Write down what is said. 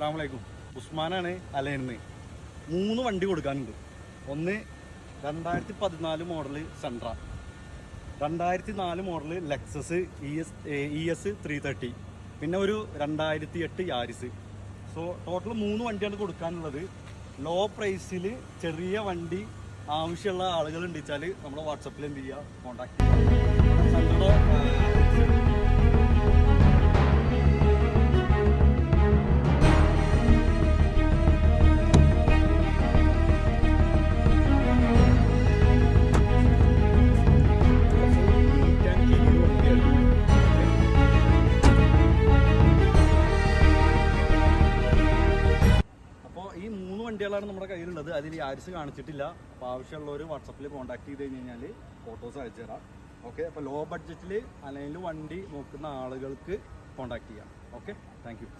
അസ്സലാമു അലൈക്കും. ഉസ്മാനാണ് അലയന്ന്. 3 വണ്ടി കൊടുക്കാനുണ്ട്. ഒന്ന് 2014 മോഡൽ സെൻട്ര, 2004 മോഡൽ ലെക്സസ് ES 330, പിന്നെ ഒരു 2008 യാരിസ്. സോ ടോട്ടൽ 3 വണ്ടിയാണ് കൊടുക്കാനുള്ളത്. ലോ പ്രൈസിൽ ചെറിയ വണ്ടി ആവശ്യമുള്ള ആളുകൾ ഉണ്ടെച്ചാൽ നമ്മുടെ വാട്സപ്പിൽ എന്ത് ചെയ്യുക, കോൺടാക്ട് ചെയ്യുക. സെൻട്രയുടെ ഈ 3 വണ്ടികളാണ് നമ്മുടെ കയ്യിലുള്ളത്. അതിൽ യാരിസ് കാണിച്ചിട്ടില്ല. അപ്പോൾ ആവശ്യമുള്ളവർ വാട്സപ്പിൽ കോൺടാക്ട് ചെയ്ത് കഴിഞ്ഞാൽ ഫോട്ടോസ് അയച്ചു തരാം. ഓക്കെ, അപ്പോൾ ലോ ബഡ്ജറ്റിൽ അല്ലെങ്കിൽ വണ്ടി നോക്കുന്ന ആളുകൾക്ക് കോൺടാക്ട് ചെയ്യാം. Okay, thank you.